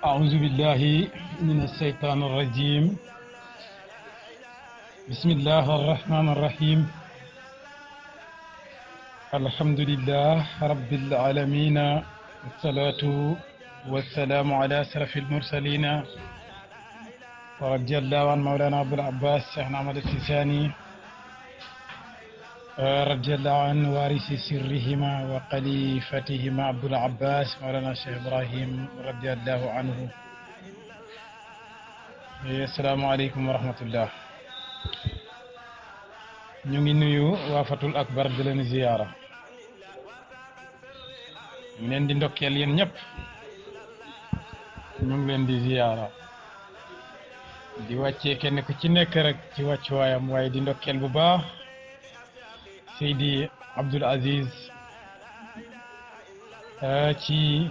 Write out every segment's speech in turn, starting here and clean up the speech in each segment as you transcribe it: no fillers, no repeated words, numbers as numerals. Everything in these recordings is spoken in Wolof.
أعوذ بالله من الشيطان الرجيم. بسم الله الرحمن الرحيم. الحمد لله رب العالمين، والصلاة والسلام على أشرف المرسلين، ورضي الله عن مولانا أبو العباس شيخنا أحمد التجاني، رضي الله عن وارث سرهما وخليفتهما عبد العباس مولانا الشيخ إبراهيم رضي الله عنه. السلام عليكم ورحمة الله. ñu ngi nuyu waa Fatul Akbar di leen ziyaara, ñu leen di ndokkeel yéen ñëpp, ñu ngi leen di ziyaara di wàccee kenn ku ci nekk rek ci wàccuwaayam, waaye di ndokkeel bu baax Seydi Abdul Aziz ci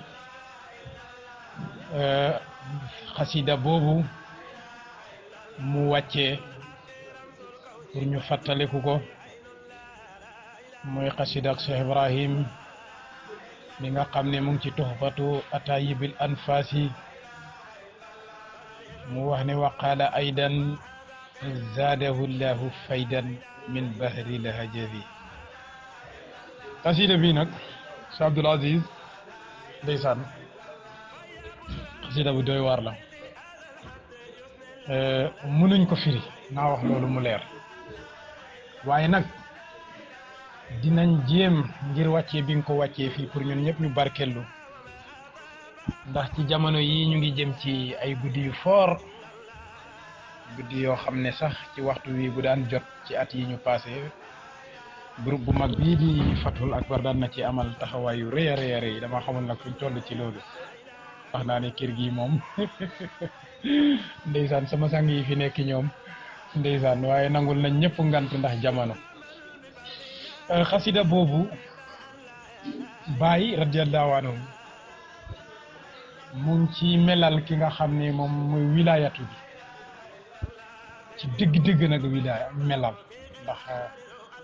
xasida boobu mu wàccee pour ñu fàttaliku ko, mooy xasida ak Cheikh Ibrahim mi nga xam ne mu ngi ci tuxfatu atayibil anfasi. mu wax ne waqaala aydan zaadahu llahu faydan min bahri lahajabi. xasida bi nag Cheikh Abdul Aziz ndeysaan xasida bu doy waar la, mënuñ ko firi, naa wax loolu mu leer, waaye nag dinañ jéem ngir wàccee bi nga ko wàccee fii pour ñun ñëpp ñu barkellu, ndax ci jamono yi ñu ngi jëm ci ay guddi yu foor, guddi yoo xam ne sax ci waxtu wi bu daan jot ci at yi ñu passé groupe bu mag bii di Fatul Akbar daan na ci amal taxawaay yu rëy a rëy a rëy. dama xamul nag fuñ toll ci loolu, wax naa ne kër gi moom ndeysaan sama sang yi fi nekk ñoom ndeysaan, waaye nangul nañ ñëpp ngant ndax jamono. xasida boobu Baay radiyallahu anhu mu ngi ci melal ki nga xam ne moom mooy wilaayatu bi ci dëgg-dëgg nag wilaaya melal, ndax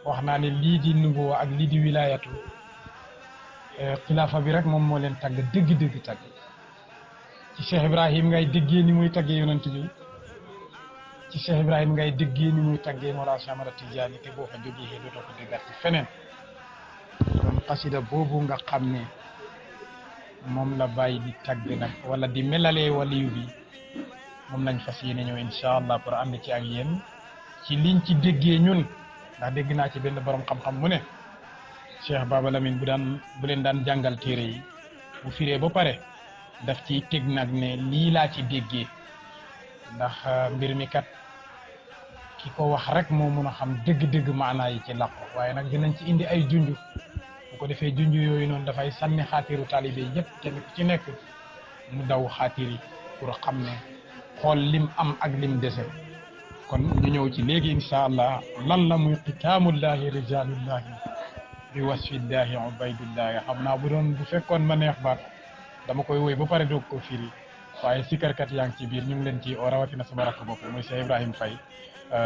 wax naa ne lii di nubuwa ak lii di wilaayatu xilaafa bi rek moom moo leen tagg dëgg-dëgg tagg. ci Cheikh Ibrahim ngay déggee ni muy taggee yonent bi, ci Cheikh Ibrahim ngay déggee ni muy taggee Mawlana Cheikh Ahmad Tijaani, te boo fa jógee dootoo ko déggaat ci feneen. kon xasida boobu nga xam ne moom la bàyyi di tagg nag wala di melalee waliyu bi, moom lañ fas yéene ñëw incha allah pour ànd ci ak yéen ci liñ ci déggee ñun. ndax dégg naa ci benn borom xam-xam mu ne Cheikh Baba Lamine bu leen daan jàngal téere yi, bu firee ba pare daf ci teg nag ne lii laa ci déggee, ndax mbir mi kat ki ko wax rek moo mun a xam dëgg-dëgg maanaa yi ci làqu, waaye nag dinañ ci indi ay junj. bu ko defee junj yooyu noonu dafay sànni xaatiru taalibe yëpp, kenn ku ci nekk mu daw xaatir yi pour xam ne xool lim am ak lim dese. kon ñu ñëw ci léegi incha allah lan la muy xitaamullahi rijalullahi bi wasfillahi ubaydullahi. xam naa bu fekkoon ma neex baat dama koy woy ba pare doog ko firi, waaye sikarkat yaa ngi ci biir, ñu ngi leen ci o rawatina sama rakk bopp mooy Cheikh Ibrahim Faye.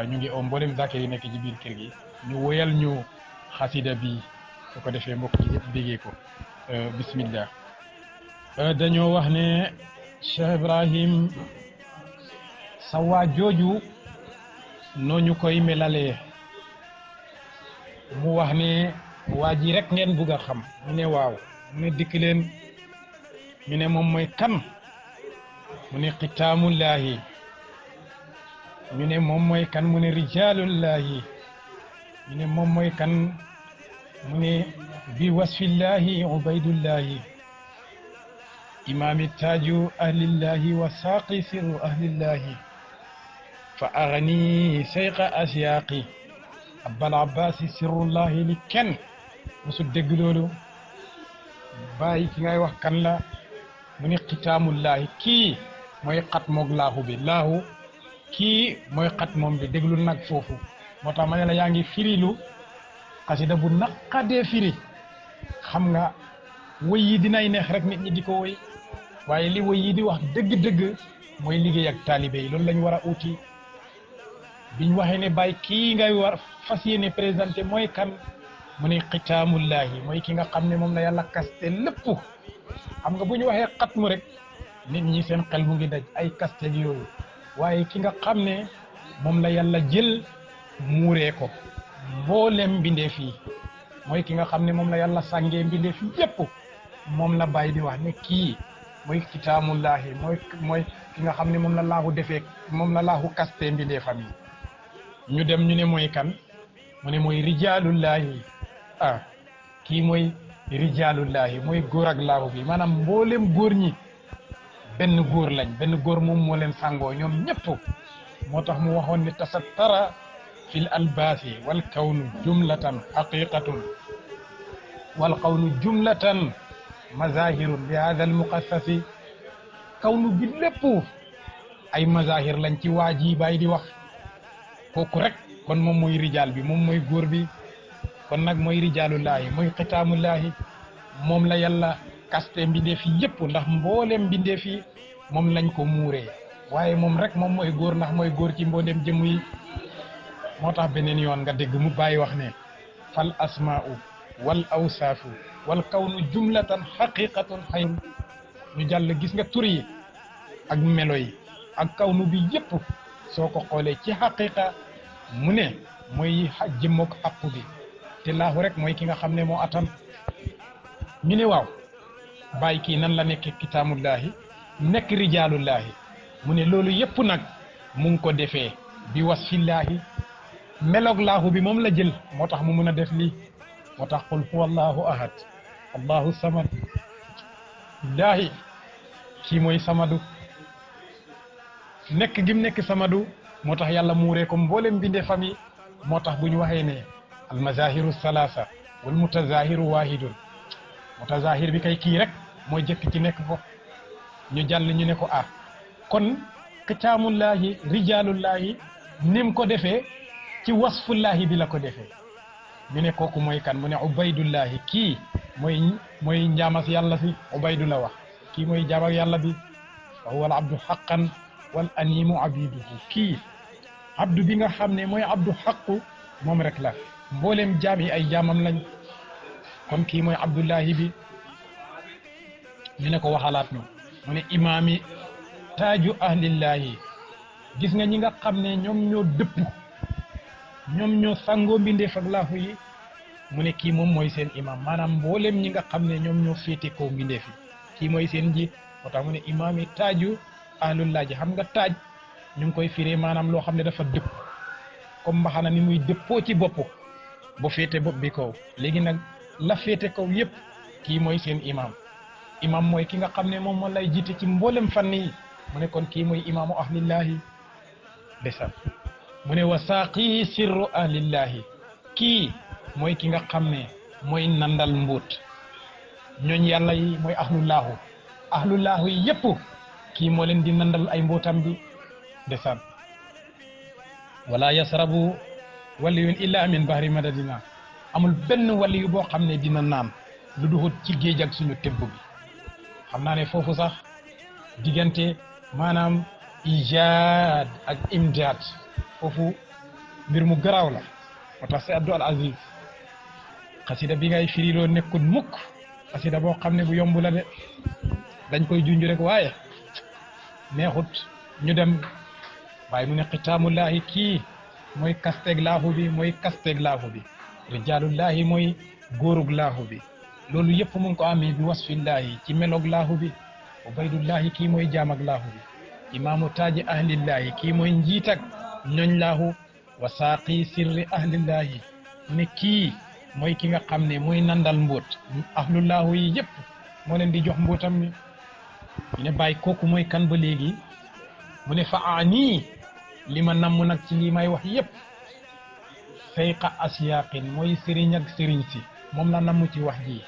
ñu ngi o mboolem zakir yi nekk ci biir kër gi ñu woyal ñu xasida bi, su ko defee mbokk yi yëpp déggee ko. bismillah. dañoo wax ne Cheikh Ibrahim sa waa jooju noo ñu koy melalee, mu wax ne waa ji rek ngeen bugg a xam. mu ne waaw, mu ne dikk leen, ñu ne moom mooy kan, mu ne xitaamullahi. ñu ne moom mooy kan, mu ne rijalullahi. ñu ne moom mooy kan, mu ne bi wasfillahi ubaydullahi. imaami taaju ahlillahi wa saaqi sirru ahlillahi. fa agani seyqa asyaaqi abal abbasi sirrullahi li kenn musu dégg loolu. bàyyi ki ngay wax kan la, mu ne xitaamullahi, kii mooy xat moog laahu bi, laahu kii mooy xat moom bi. déglu nag foofu moo tax ma ne la yaa ngi firilu xasida bu naqadee firi. xam nga woy yi dinay neex rek nit ñi di ko woy, waaye li woy yi di wax dëgg-dëgg mooy liggéey ak taalibe yi. loolu lañ war a uti. biñ waxee ne bàyyi kii ngay war fas yéene présenté mooy kan, mu ne xitaamullahi mooy ki nga xam ne moom la yàlla kaste lépp. xam nga bu ñu waxee xatmu rek nit ñi seen xel mu ngi daj ay kasteeg yooyu waaye ki nga xam ne moom la yàlla jël muuree ko mboolem mbindeef yi mooy ki nga xam ne moom la yàlla sàngee mbindeef yi yépp moom la bàyyi di wax ne kii mooy kitaamullahi mooy ki nga xam ne moom la laahu defee moom la laahu kaste mbindeefam yi ñu dem ñu ne mooy kan mu ne mooy rijaalullahi kii mooy rijaalullahi mooy góor ak laahu bi maanaam mboolem góor ñi benn góor lañ benn góor moom moo leen sàngoo ñoom ñëpp moo tax mu waxoon ne tasattara fil albaasi wal kawnu jumlatan haqiqatun wal kawnu jumlatan mazahirun bi hada al muqassasi kawnu bi lépp ay mazahir lañ ci waa ji bàyyi di wax kooku rek kon moom mooy rijaal bi moom mooy góor bi kon nag mooy rijaalullahi mooy xitaamullahi moom la yàlla kaste mbindeef yi yëpp ndax mboolem mbindeef yi moom lañ ko muuree waaye moom rek moom mooy góor ndax mooy góor ci mboolem jëmm yi moo tax beneen yoon nga dégg mu bàyyi wax ne fal asmaa'u wal awsaafu wal kawnu jumlatan haqiqatun xayru ñu jàll gis nga tur yi ak melo yi ak kawnu bi yëpp soo ko xoolee ci haqiqa mu ne mooy jëmmoog xaqu bi te laahu rek mooy ki nga xam ne moo attan ñu ne waaw bàyyi kii nan la nekk kitaamullahi nekk rijaalullahi mu ne loolu yëpp nag mu ngi ko defee bi wasfillaahi meloog laahu bi moom la jël moo tax mu mun a def lii moo tax qul huwa allahu ahad allahu samad billaahi kii mooy samadu nekk gim nekk samadu moo tax yàlla muuree ko mboolem bindee famille moo tax bu ñu waxee ne almazahiru salaasa wal mutazahiru wahidun mutazahir bi kay kii rek mooy jëkk ci nekk ko ñu jàll ñu ne ko kon kitaamullahi rijaalullahi nim ko defee ci wasfullahi bi la ko defee ñu ne kooku mooy kan mu ne ubaydullahi kii mooy njaamas yàlla si ubaydu la wax kii mooy jaam ak yàlla bi wa huwa al abdu haqqan wal animu abiduhu kii abdu bi nga xam ne mooy abdu haqqu moom rek la mboolem jaam yi ay jaamam lañ kon kii mooy abdullahi bi ñu ne ko waxalaat ñu mu ne imaami taaju ahlillahi gis nga ñi nga xam ne ñoom ñoo dëpp ñoom ñoo sangoo mbindeef ak laahu yi mu ne kii moom mooy seen imam maanaam mboolem ñi nga xam ne ñoom ñoo féete kaw mbindeef yi kii mooy seen njiit moo tax mu ne imaami taaju ahlillahi xam nga taaj ñu ngi koy firee maanaam loo xam ne dafa dëpp comme mbaxana ni muy dëppoo ci bopp ba féete bopp bi kaw léegi nag la féete kaw yëpp kii mooy seen imam mooy ki nga xam ne moom moo lay jiite ci mboolem fànn yi mu ne kon kii mooy imaamu ahlillahi desal mu ne wa saaqi sirru ahlillahi kii mooy ki nga xam ne mooy nandal mbuut ñooñ yàlla yi mooy ahlullahu yi yëpp kii moo leen di nandal ay mbootam bi desal wala yasrabu waliyun illa min bahri madadina amul benn waliyu boo xam ne dina naan lu duxut ci géej ak suñu tëbb bi xam naa ne foofu sax diggante maanaam ijaad ak imdaad foofu mbir mu garaaw la moo tax si Abdou Al Aziz xasida bi ngay firiloo nekkul mukk xasida boo xam ne bu yomb la de dañ koy junj rek waaye neexut ñu dem waaye mu ne xitaamullahi kii mooy kasteeg laahu bi rijaalullahi mooy góorug laahu bi loolu yëpp mu ngi ko amee bi wasfillahi ci meloog laahu bi ubaydullahi kii mooy jaam ak laahu bi imaamu taaji ahlillahi kii mooy njiit ak ñooñ laahu wa saaqi sirri ahlillahi ne kii mooy ki nga xam ne mooy nandal mbóot ahlullahu yi yëpp moo leen di jox mbóotam mi ñu ne bàyyi kooku mooy kan ba léegi mu ne fa aanii li ma namm nag ci lii may wax yëpp sayqa asyaqin mooy sëriñ ak sëriñ si moom la namm ci wax ji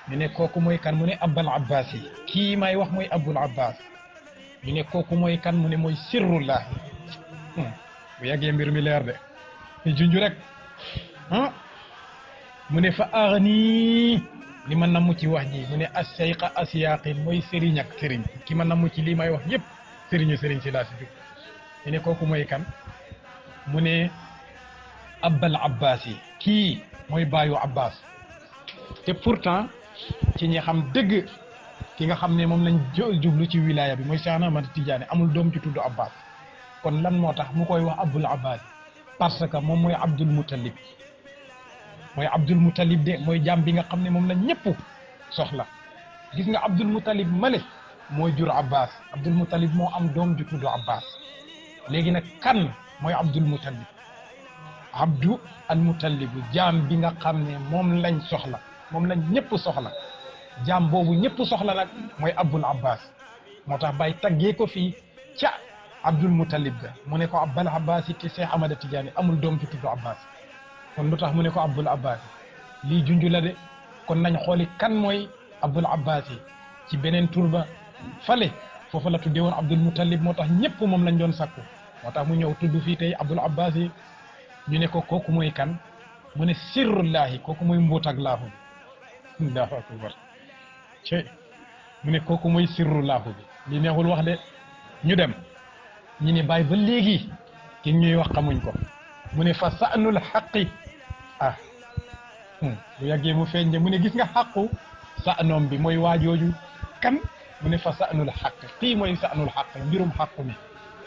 ñu ne kooku mooy kan mu ne abul abbas yi kii may wax mooy abul abbas ñu ne kooku mooy kan mu ne mooy sirrullah bu yàggee mbir mi leer de ñu junj rek mu ne fa aghni li ma namm ci wax ji mu ne as-sayqa asyaqin mooy sëriñ ak sëriñ ki ma namm ci lii may wax yëpp sëriñu sëriñ si laa si jóg ñu ne kooku mooy kan mu ne abul abbas yi kii mooy baayu abbas te pourtant ci ñi xam dëgg ki nga xam ne moom lañ jublu ci wilaya bi mooy Cheikh Ahmad Tidiane amul doom ci tudd Abbas kon lan moo tax mu koy wax Abul Abbas parce que moom mooy Abdul Muttalib de mooy jaam bi nga xam ne moom la ñëpp soxla gis nga Abdul Muttalib male mooy jur Abbas Abdul Muttalib moo am doom ju tudd Abbas léegi nag kan mooy Abdul Muttalib Abdu al Muttalib jaam bi nga xam ne moom lañ soxla moom lañ ñëpp soxla jaam boobu ñëpp soxla nag mooy Abul Abbas moo tax bay taggee ko fii ca Abdul Muttalib ga mu ne ko Abul Abbas te Cheikh Ahmad Tidiane amul doom ju tudd Abbas kon lu tax mu ne ko Abul Abbas lii junj la de kon nañ xooli kan mooy Abul Abbas ci beneen tur ba fale foofu la tuddee woon Abdul Muttalib moo tax ñëpp moom lañ doon sakku moo tax mu ñëw tudd fii tey Abul Abbas ñu ne ko kooku mooy kan mu ne sirrullahi kooku mooy mbóot ak laahu bi Allahu akbar ce mu ne kooku mooy sirrullaahu bi li neexul wax de ñu dem ñu ne bàyyi ba léegi ki ñuy wax xamuñ ko mu ne fa sa'nul xaqi bu yàggee mu feeñ de mu ne gis nga xaqu sa'noom bi mooy waajooju kan mu ne fa sa'nul xaq kii mooy sa'nul xaq mbirum xaqu mi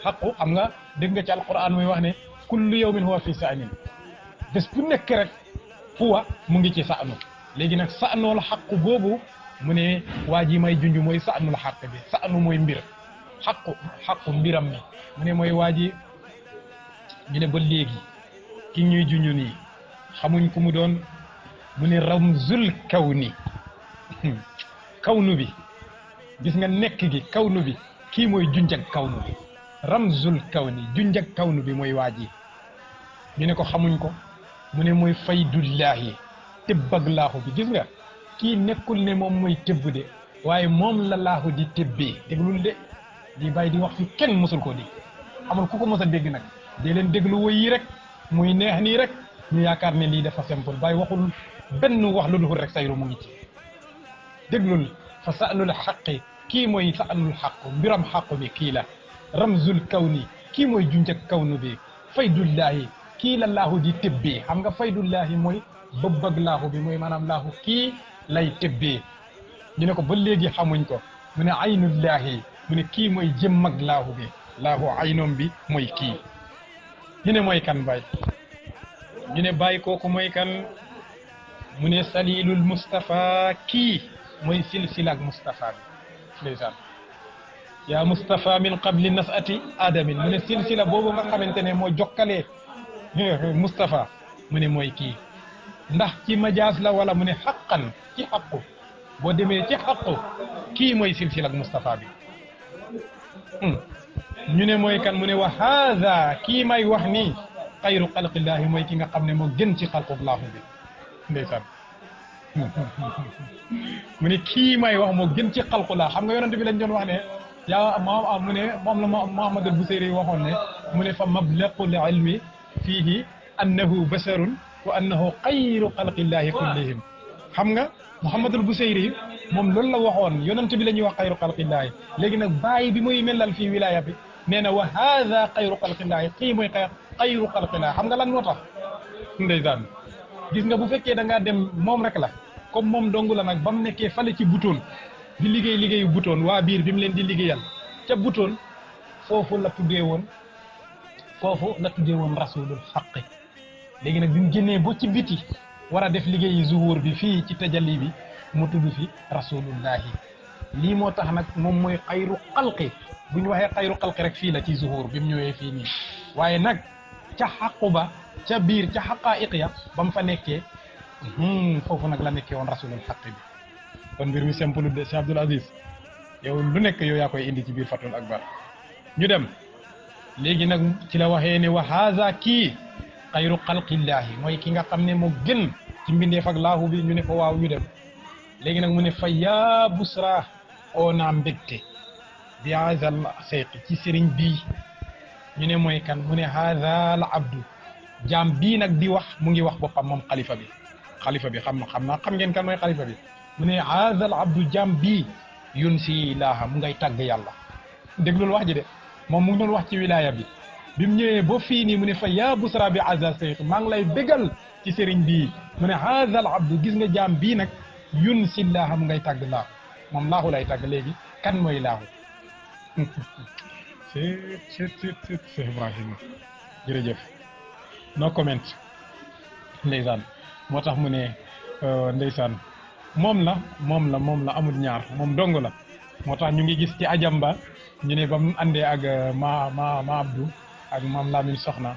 xaqu xam nga dégg nga ci alquran muy wax ne kullu yawmin huwa fi sa'nin bés bu nekk rek huwa mu ngi ci sa'nu léegi nag sa'nul xaqu boobu mu ne waa ji may junj mooy sa'nul xaq bi sa'nu mooy mbir xaqu mbiram mi mu ne mooy waa ji ñu ne ba léegi ki ñuy junj nii xamuñ ku mu doon mu ne ramzul kawni kawnu bi gis nga nekk gi kawnu bi kii mooy junjag kawnu bi ramzul kawni junjag kawnu bi mooy waa ji ñu ne ko xamuñ ko mu ne mooy faydullahi tëbbag laahu bi gis nga kii nekkul ne moom mooy tëbb de waaye moom la laahu di tëbbee déglul de di bàyyi di wax fi kenn mosul koo dégg amul ku ko mos a dégg nag dee leen déglu woy yi rek muy neex nii rek ñu yaakaar ne lii dafa simple bàyyi waxul benn wax lu dul rek sayru mu ngi ci déglul fa sa'nul xaqi kii mooy sa'nul xaqu mbiram xaqu bi kii la ramzul kawni kii mooy junjag kawnu bi faydullahi kii la laahu di tëbbee xam nga faydullahi mooy bëbbag laahu bi mooy maanaam laahu kii lay tëbbee ñu ne ko ba léegi xamuñ ko mu ne aynullahi mu ne kii mooy jëmmag laahu bi laahu aynoom bi mooy kii ñu ne mooy kan bay ñu ne bàyyi kooku mooy kan mu ne salilul Mustafa kii mooy silsilaak Mustafa bi ndeysaan yaa Mustafa min qabli nasati adamin mu ne silsila boobu nga xamante ne moo jokkalee Mustafa mu ne mooy kii ndax ci majaas la wala mu ne xaqan ci xaqu boo demee ci xaqu kii mooy silsilaak Mustafa bi ñu ne mooy kan mu ne wa haada kii may wax nii xayru xalqillaahi mooy ki nga xam ne moo gën ci xalqullaahu bi ndeysaan mu ne kii may wax moo gën ci xalqullaah xam nga yonent bi lañ doon wax ne yaa ma mu ne moom la Muhammad al-Busayri waxoon ne mu ne fa mablaqul ilmi fiihi annahu basharun wa annahu xayru xalqillaahi kullihim xam nga Muhammad al-Busayri moom loolu la waxoon yonent bi la ñuy wax xayru xalqillaahi léegi nag bàyyi bi muy melal fii wilaya bi nee na wa haada xayru xalqillaahi kii mooy xayru xalqillaahi xam nga lan moo tax ndeysaan gis nga bu fekkee da ngaa dem moom rek la comme moom dong la nag ba mu nekkee fale ci butoon di liggéeyu butoon waa biir bi mu leen di liggéeyal ca butoon foofu la tuddee woon rasulul xaqi léegi nag bi mu génnee ba ci biti war a def liggéeyi zuhur bi fii ci tajalli bi mu tudd fi rasulullahi lii moo tax nag moom mooy xayru xalqi bu ñu waxee xayru xalqi rek fii la ci zuhur bi mu ñëwee fii nii waaye nag ca xaqu ba ca biir ca xaqaa'iq ya ba mu fa nekkee foofu nag la nekkee woon rasulul xaqi bi kon mbir mi simple de Cheikh Abdoul Aziz yow lu nekk yow yaa koy indi ci biir Fathul Akbar ñu dem léegi nag ci la waxee ne wa haza kii xayru xalqillaahi mooy ki nga xam ne moo gën ci mbindeef ak laahu bi ñu ne ko waaw ñu dem léegi nag mu ne fa yaa busra oo naa mbégte bi haazal seyqi ci sëriñ bii ñu ne mooy kan mu ne haazal abdu jaam bii nag di wax mu ngi wax boppam moom xalifa bi xam ngeen kan mooy xalifa bi mu ne haazal abdu jaam bii yun si laaha mu ngay tàgg yàlla déglul wax ji de moom mu ngi doon wax ci wilaya bi bi mu ñëwee ba fii nii mu ne fa yaa busra bi haazal seyqi maa ngi lay bégal ci sëriñ bii mu ne haazal abdu gis nga jaam bii nag yun si laaha mu ngay tàgg laa moom laahu lay tagg léegi kan mooy laahu Cheikh Ibrahima jërëjëf no comment ndeysaan moo tax mu ne ndeysaan moom la amul ñaar moom dong la moo tax ñu ngi gis ci ajamba ñu ne ba mu àndee ak ma Abdou ak maam Lamine Soxna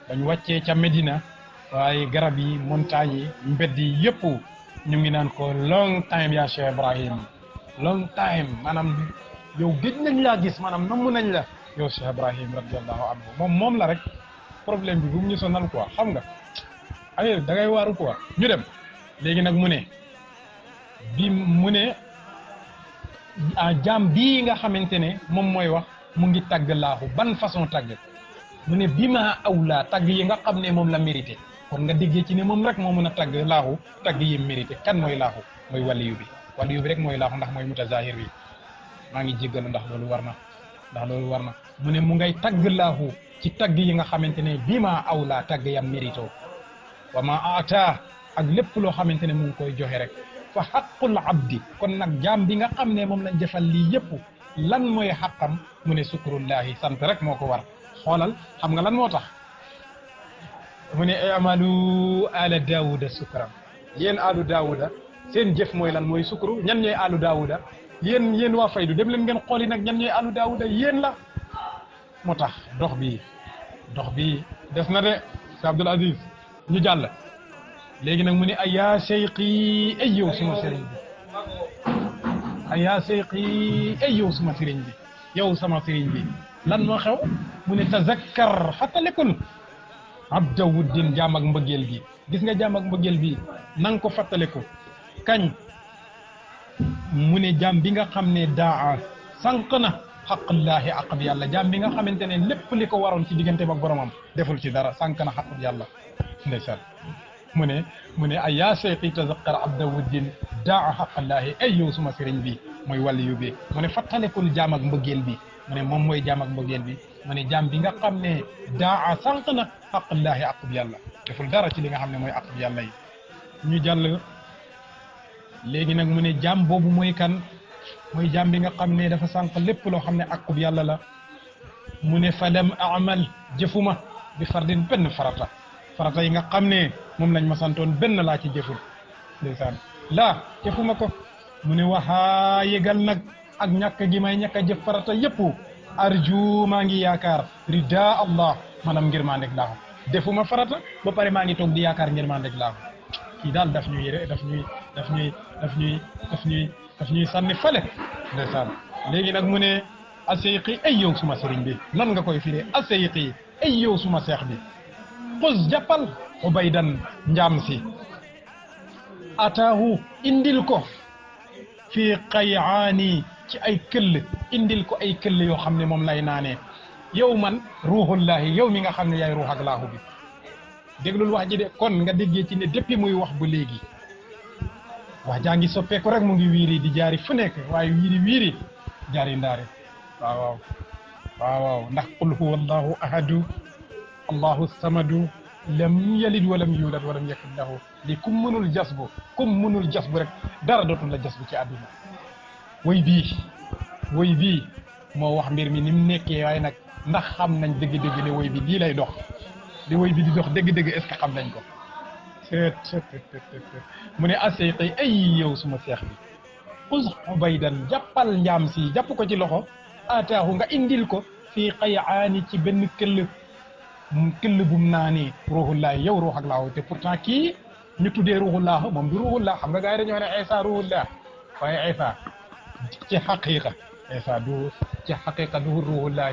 dañu wàccee ca Medina waaye garab yi montagne yi mbedd yi yëpp ñu ngi naan ko long time yaa Cheikh Ibrahim long time maanaam yow gëj nañ laa gis maanaam namm nañ la yow Cheikh Ibrahim radiallahu anhu moom la rek problème bi bu mu ñu sonal quoi xam nga ay da ngay waaru quoi ñu dem léegi nag mu ne jaam bii nga xamante ne moom mooy wax mu ngi tagg laahu ban façon tagg mu ne bi ma awla tagg yi nga xam ne moom la mérité kon nga déggee ci ne moom rek moo mën a tagg laahu tagg yi mérité kan mooy laahu mooy waliyu bi rek mooy laahu ndax mooy mutazahir bi maa ngi jéggalu ndax loolu war na mu ne mu ngay tagg laahu ci tagg yi nga xamante ne bi ma awla tagg yam mérito wa ma aata ak lépp loo xamante ne mu ngi koy joxe rek fa xaqul abdi kon nag jaam bi nga xam ne moom lañ defal lii yëpp lan mooy xaqam mu ne sukrullahi sant rek moo ko war xoolal xam nga lan moo tax mu ne amalu ala daawuda sukram yéen alu daawuda seen jëf mooy lan mooy sukru ñan ñooy alu daawuda yéen waa faydu dem leen ngeen xooli nag ñan ñooy alu daawuda yéen la moo tax dox bi des na de si Abdul Aziz ñu jàll léegi nag mu ne ayaa seyqi ay yow suma sëriñ bi ayaa seyqi ay yow suma sëriñ bi yow sama sëriñ bi lan moo xew mu ne tazakkar fàttalikul abda wuddin jaam ak mbëggeel gi gis nga jaam ak mbëggeel bi nang ko fàttaliku kañ mu ne jaam bi nga xam ne daa sànq na xaqallaahi aqab yàlla jaam bi nga xamante ne lépp li ko waroon ci diggante ak boromam deful ci dara sànq na xaqab yàlla ndeysaan mu ne ay yaa seyqi tazakkar abda wuddin daa xaqallaahi ay yow suma sëriñ bi mooy waliyu bi mu ne fàttalikul jaam ak mbëggeel bi mu ne moom mooy jaam ak mbëggeel bi mu ne jaam bi nga xam ne daa sànq na xaqallaahi aqab yàlla deful dara ci li nga xam ne mooy aqab yàlla yi ñu jàll léegi nag mu ne jaam boobu mooy kan mooy jaam bi nga xam ne dafa sànq lépp loo xam ne aqab yàlla la mu ne falam amal jëfuma bi fardin benn farata yi nga xam ne moom lañ ma santoon benn laa ci jëful ndeysaan laa jëfuma ko mu ne waxaa yëgal nag ak ñàkk gi may ñàkk a jëf farata yëpp arju maa ngi yaakaar rida allah maanaam ngir maa ndeg laahu defuma farata ba pare maa ngi toog di yaakaar ngir maa ndeg laahu kii daal daf ñuy sànni fale ndeysaan léegi nag mu ne aseyqi ay yow suma sëriñ bi nan nga koy firee aseyqi ay yow suma seex bi xus jàppal ubaydan njaam si ataahu indil ko fii qayaani ci ay këll indil ko ay këll yoo xam ne moom lay naanee yow man ruuxullahi yow mi nga xam ne yaay ruux ak laahu bi déglul wax ji de kon nga déggee ci ne depuis muy wax ba léegi wax jaa ngi soppeeku rek mu ngi wiiri di jaari fu nekk waaye wiiri jaari ndaare waaw ndax qul huwa allahu ahadu allahu samadu lam yalid walam yulad walam yakun lahu li kum mënul jasbu rek dara dootul la jasbu ci àdduna woy bii moo wax mbir mi ni mu nekkee waaye nag ndax xam nañ dëgg-dëgg ne woy bi lii lay dox di woy bi di dox dëgg-dëgg est ce que xam nañ ko mu ne aseyqi ay yow suma seex bi xus ubaydan jàppal njaam si jàpp ko ci loxo ataahu nga indil ko fii qayaani ci benn këll bum naani ruuxullaah yow ruux ak laahu te pourtant kii ñu tuddee ruuxullaah moom du ruuxullaah xam nga gars yi dañoo ne Isa ruuxullaah waaye Isa ci xaqiqa du ruuxullaah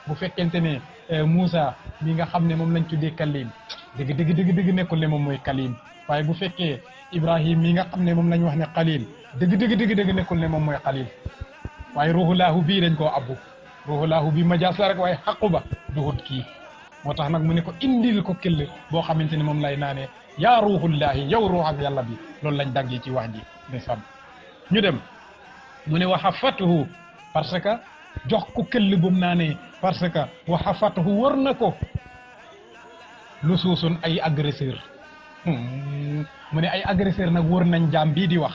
bu fekkente ne Moussa mi nga xam ne moom lañ tuddee kalim dëgg nekkul ne moom mooy kalim waaye bu fekkee Ibrahim mi nga xam ne moom lañ wax ne xalil dëgg nekkul ne moom mooy xalil waaye ruuxullaahu bii dañ koo abbu ruuxullaahu bii majaas la rek waaye xaqu ba duhut kii moo tax nag mu ne ko indil ko këll boo xamante ne moom lay naanee yaa ruuxullaahi yow ruux ak yàlla bi loolu lañ daggee ci wax ji ndeysaan ñu dem mu ne wa xafatuhu parce que jox ko këll bu mu naanee parce que wa xafatuhu war na ko lu suusun ay agresseur mu ne ay agresseur nag wër nañ jaam bii di wax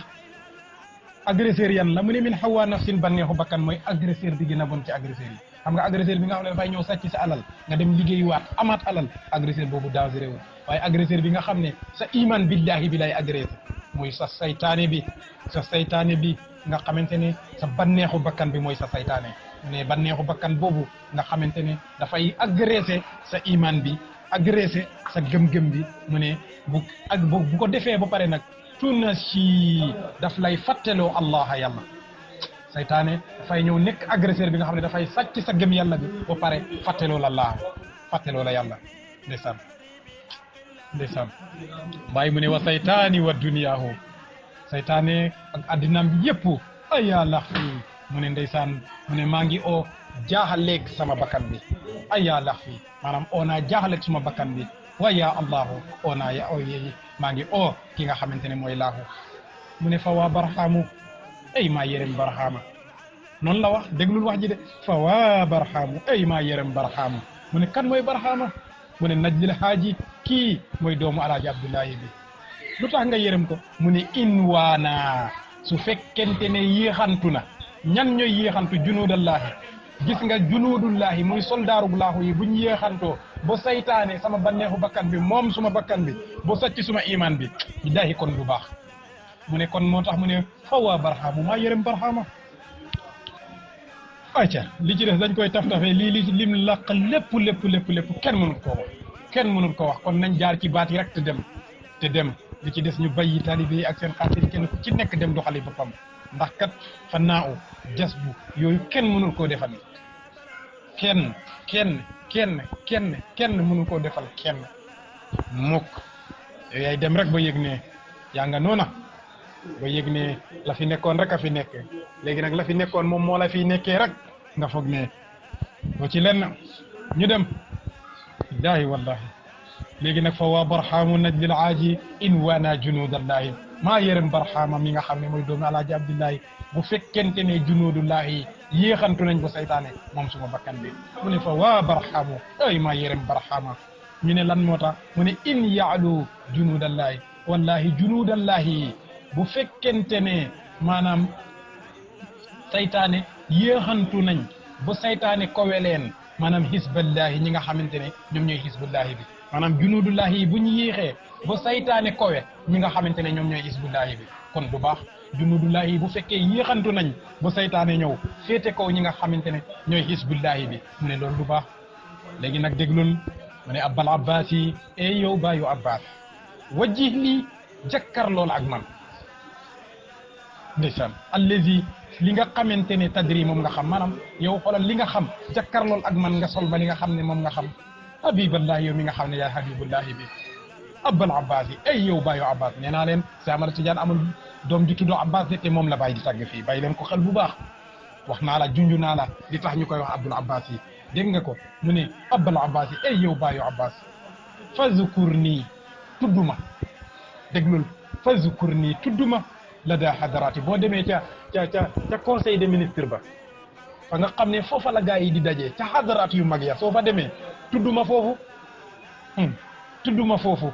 agresseur yan la mu ne min hawa nafsin bànneexu bakkan mooy agresseur bi gën a bon ci agresseur yi xam nga agresseur bi nga xam ne dafay ñëw sàcc sa alal nga dem liggéeyuwaat amaat alal agresseur boobu dangereux wul waaye agresseur bi nga xam ne sa iman billahi bi lay agressé mooy sa saytaane bi nga xamante ne sa bànneexu bakkan bi mooy sa saytaane ne bànneexu bakkan boobu nga xamante ne dafay agressé sa iman bi agressé sa gëm-gëm bi mu ne bu ko defee ba pare nag tuna si daf lay fàtteloo allah yàlla saytaane dafay ñëw nekk agresseur bi nga xam ne dafay sàcc sa gëm yàlla bi ba pare fàtteloo la allah fàtteloo la yàlla ndeysaan bàyyi mu ne wa saytaani wa duniyaahu saytaane ak addinaam bi yëpp aya lax fii mu ne ndeysaan mu ne maa ngi oo jaaxaleeg sama bakkan bi aya lax fii maanaam oo naa jaaxaleeg sama bakkan bi wa ya allahu oo naa ya o yeyi maa ngi oo ki nga xamante ne mooy laahu mu ne fa waa barxaamu ay maa yërëm barxaama noonu la wax déglul wax ji de fa waa barxaamu ay maa yërëm barxaamu mu ne kan mooy barxaama mu ne najlil haaji kii mooy doomu alaaji abdullahi bi lu tax nga yërëm ko mu ne in waana su fekkente ne yéexantu na ñan ñooy yéexantu junuudallahi gis nga junuudullahi muy soldaaru laahu yi buñ yéexantoo ba saytaane sama banneexu bakkan bi moom suma bakkan bi ba sàcc suma iman bi billahi kon du baax mu ne kon moo tax mu ne fawaa barxaamu maa yërëm barxaama ayca li ci des dañ koy taf-tafee lii li lim laq lépp kenn mënut koo wax kenn mënut ko wax kon nañ jaar ci baat yi rek te dem li ci des ñu bàyyi taalibe yi ak seen xaatir kenn ku ci nekk dem doxali boppam ndax kat fa naaw jas bu yooyu kenn mënul koo defal kenn mënul koo defal kenn mukk yow yaay dem rek ba yëg ne yaa nga noona ba yëg ne la fi nekkoon rek a fi nekk léegi nag la fi nekkoon moom moo la fi nekkee rek nga foog ne doo ci lenn ñu dem billahi wallahi léegi nag fa waa barxaamu najlil aaji in waana junuudallahi maa yërëm barxaama mi nga xam ne mooy doomu alaaji abdullahi bu fekkente ne junuudullahi yéexantu nañ ba saytaane moom suma bakkan bi mu ne fa waa barxaamu ay maa yërëm barxaama ñu ne lan moo tax mu ne in yaalu junuudallahi wallahi junuudallahi bu fekkente ne maanaam saytaane yéexantu nañ ba saytaane kowe leen maanaam hisballahi ñi nga xamante ne ñoom ñooy hisbullahi bi maanaam junuudullahi yi bu ñu yéexee ba saytaane kowe ñi nga xamante ne ñoom ñooy hisbullahi bi kon du baax junuudullahi yi bu fekkee yéexantu nañ ba saytaane ñëw féete kaw ñi nga xamante ne ñooy hisbullahi bi mu ne loolu du baax léegi nag déglul mu ne abbal abbas yi e yow baayu abbas wajjih lii jakkar lool ak man ndeysaan allazi li nga xamante ne tadri moom nga xam maanaam yow xoolal li nga xam jàkkaarlool ak man nga sol ba li nga xam ne moom nga xam habiballahi yow mi nga xam ne yaay habibullahi bi abbal abbas yi ay yow bàyyu abbas nee naa leen si Amara Tidiane amul doom ji tuddoo abbas de te moom la bàyyi di tàgg fii bàyyi leen ko xel bu baax wax naa la junju naa la li tax ñu koy wax abdul abbas yi dégg nga ko mu ne abbal abbas yi ay yow bàyyu abbas fazkur nii tudduma déglul fazkur nii tudduma la daa xadaraati boo demee ca conseil des ministres ba fa nga xam ne foofa la gaa yi di dajee ca xadaraat yu mag ya soo fa demee tudduma foofu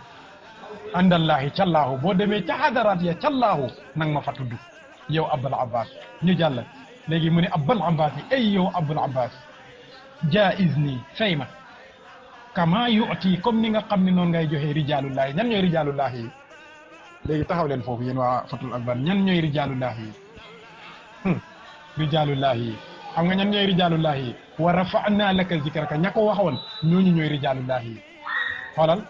àndallaahi callaahu boo demee ca xadaraat ya callaahu nang ma fa tudd yow abul abbas ñu jàll léegi mu ne abul abbas yi ay yow abul abbas jaiz nii fay ma kama yu'ti comme ni nga xam ne noonu ngay joxee rijaalullaahi ñan ñooy rijaalullaahi yi léegi taxaw leen foofu yéen waa fatul akbar ñan ñooy rijaalullaahi yi rijaalullaahi yi xam nga ñan ñooy rijaalullaahi yi wa rafa'naa laka zikraka ña ko waxoon ñooñu ñooy rijaalullaahi yi xoolal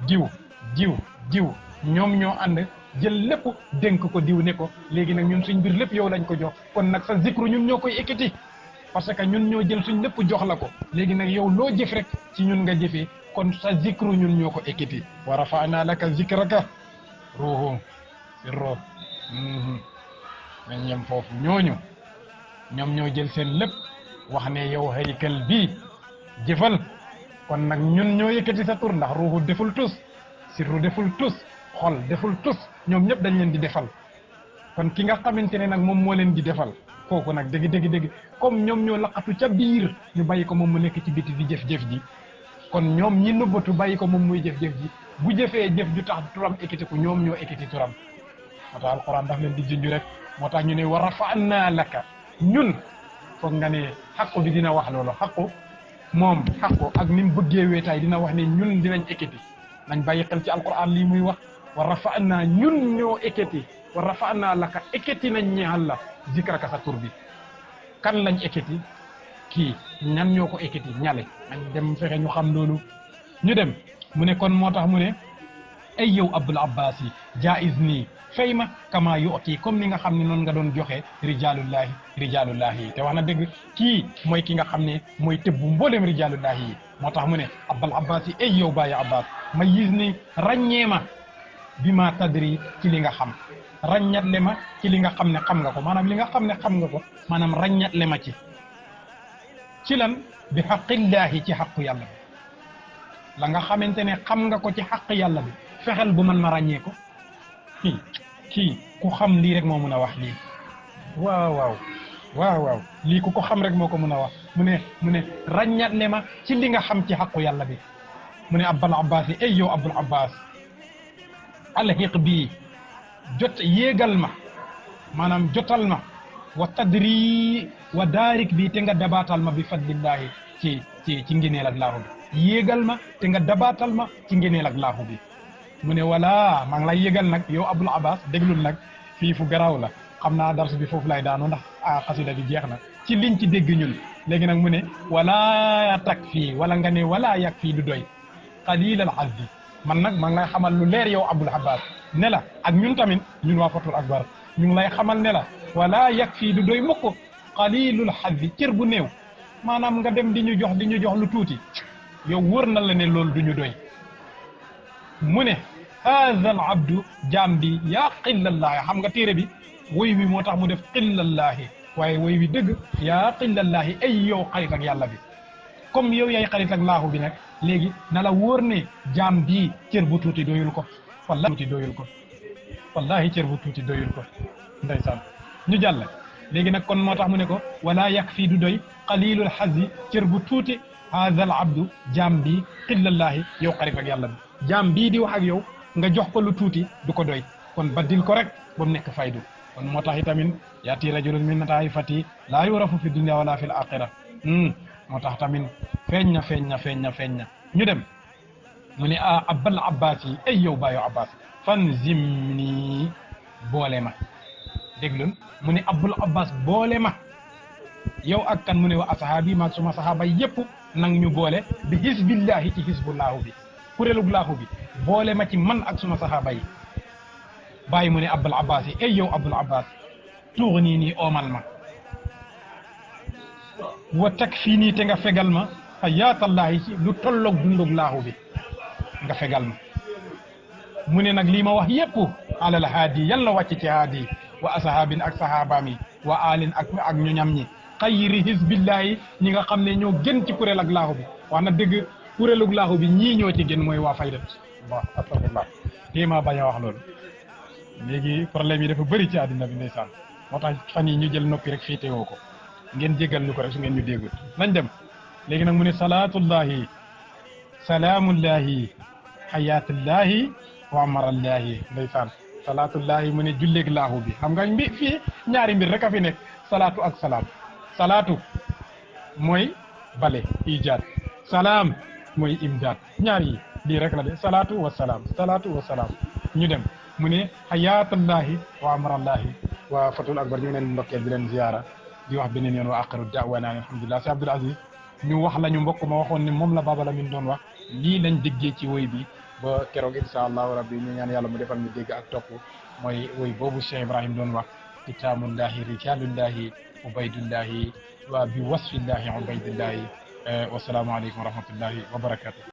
diw ñoom ñoo ànd jël lépp dénk ko diw ne ko léegi nag ñun suñ mbir lépp yow lañ ko jox kon nag sa zikru ñun ñoo koy ekkati parce que ñun ñoo jël suñ lépp jox la ko léegi nag yow loo jëf rek ci ñun nga jëfee kon sa zikru ñun ñoo ko ekkati wa rafa'naa laka zikraka ruuhu sirro nañ yem foofu ñooñu ñoom ñoo jël seen lépp wax ne yow haykal bii jëfal kon nag ñun ñoo yëkkati sa tur ndax ruuhu deful tus sirru deful tus xol deful tus ñoom ñëpp dañ leen di defal kon ki nga xamante ne nag moom moo leen di defal kooku nag dëgg comme ñoom ñoo laqatu ca biir ñu bàyyi ko moom mu nekk ci biti di jëf-jëf ji kon ñoom ñi nëbbatu bàyyi ko moom muy jëf-jëf ji bu jëfee jëf ju tax turam ekkiti ko ñoom ñoo ekkiti turam ata alquran daf leen di junj rek moo tax ñu ne wa rafa'na laka ñun foog nga ne xaqu bi dina wax loolu xaqu moom xaqu ak ni mu bëggee wéetaay dina wax ne ñun dinañ ekkati nañ bàyyi xel ci alquran lii muy wax wa rafa'na ñun ñoo ekkati wa rafa'na laka ekkati nañ ñeexal la zikraka sa tur bi kan lañ ekkati kii ñan ñoo ko ekkati ñale nañ dem fexe ñu xam loolu ñu dem mu ne kon moo tax mu ne ay yow Abul Abbas yi jaiz nii fay ma kama yu'ti comme ni nga xam ne noonu nga doon joxe rijalullahi yi te wax na dëgg kii mooy ki nga xam ne mooy tëbbu mboolem rijalullahi yi moo tax mu ne Abul Abbas yi ay yow Baye Abbas ma yis ni ràññee ma bi ma tadri ci li nga xam ràññatle ma ci li nga xam ne xam nga ko maanaam li nga xam ne xam nga ko maanaam ràññatle ma ci lan bi xaqillahi ci xaqu yàlla bi la nga xamante ne xam nga ko ci xaq yàlla bi fexeel bu man ma ràññee ko kii ku xam lii rek moo mun a wax lii waaw lii ku ko xam rek moo ko mun a wax mu ne ràññatle ma ci li nga xam ci xaqu yàlla bi mu ne Abul Abbas yi ay yow Abul Abbas alxiq bii jot yéegal ma maanaam jotal ma wa tadri wa daarik bi te nga dabaatal ma bi fadlillahi ci ngeneel ak laahu bi yéegal ma te nga dabaatal ma ci ngeneel ak laahu bi mu ne wala maa ngi lay yéegal nag yow Abul Abbas déglul nag fii fu garaaw la xam naa dars bi foofu lay daanu ndax xasida bi jeex na ci liñ ci dégg ñun léegi nag mu ne wala tak fii wala nga ne wala yak fii du doy qalil al azzi man nag maa ngi lay xamal lu leer yow Abul Abbas ne la ak ñun tamit ñun waa Fathul Akbar ñu ngi lay xamal ne la wala yak fii du doy mukk qalilul hazzi cër bu néew maanaam nga dem di ñu jox lu tuuti yow wóor na la ne loolu du ñu doy mu ne haadha al abdu jaam bi yaa qillallaahi xam nga téere bi woy wi moo tax mu def qillallaahi waaye woy wi dëgg yaa qillallaahi ay yow xarit ak yàlla bi comme yow yaay xarit ak laahu bi nag léegi na la wóor ne jaam bii cër bu tuuti doyul ko wallahi cër bu tuuti doyul ko ndeysaan ñu jàll léegi nag kon moo tax mu ne ko wala yakfi du doy qalilul hazzi cër bu tuuti haadha al abdu jaam bii qillallaahi yow xarit ak yàlla bi jaam bii di wax ak yow nga jox ko lu tuuti du ko doy kon baddil ko rek ba mu nekk faydu kon moo tax itamit yaati rajulun min taifati laa yurafu fi dunya wala fi l axira moo tax tamit feeñ na ñu dem mu ne Abul Abbas yi ay yow Baye Abbas fan zimni boole ma déglun mu ne Abul Abbas boole ma yow ak kan mu ne wa asahaabi maag suma sahaaba yëpp nang ñu boole bi hisbillahi ci hisbullahu bi kuréelug laahu bi boole ma ci man ak suma sahaaba yi bàyyi mu ne Abul Abbas yi ay yow Abul Abbas tuux nii oomal ma wa teg fii nii te nga fegal ma xayaatallaahi ci lu tolloog dundug laahu bi nga fegal ma mu ne nag lii ma wax yëpp alal haadi yàlla wàcc ci haadi wa asahaabin ak sahabaam yi wa alin ak ñu ñam ñi xayri hisbillahi ñi nga xam ne ñoo gën ci kuréel ak laahu bi wax na dëgg kuréelug laahu bi ñii ñoo ci gën mooy waa faydat waaw astafurlah téema bañ a wax loolu léegi problème yi dafa bëri ci àddina bi ndeysaan moo tax fan yi ñu jël noppi rek féetewoo ko ngeen jéggal ñu ko rek su ngeen ñu déggul nañ dem léegi nag mu ne salaatullahi salaamullahi xayaatullahi wa amarallahi ndeysaan salaatullahi mu ne julleeg laahu bi xam nga fii ñaari mbir rek a fi nekk salaatu ak salaam salaatu mooy bale ijaad salaam mooy imdaad ñaar yi lii rek la de salaatu wa salaam ñu dem mu ne xayaatullahi wa amarallahi waa Fathul Akbar ñu ngi leen ndokkeel di leen ziyaara di wax beneen yoon wa aqiru da'waana alhamdulilah si Abdul Aziz ñu wax la ñu mbokk ma waxoon ne moom la Baba Lamine doon wax lii lañ déggee ci woy bi ba keroog insha allahu rabbi ñu ñaan yàlla mu defal ñu dégg ak topp mooy woy boobu Cheikh Ibrahim doon wax kitaamullahi rijalullahi ubaydullahi wa bi wasfillahi ubaydullahi wasalaamu aleykum wa rahmatullahi wa barakatuh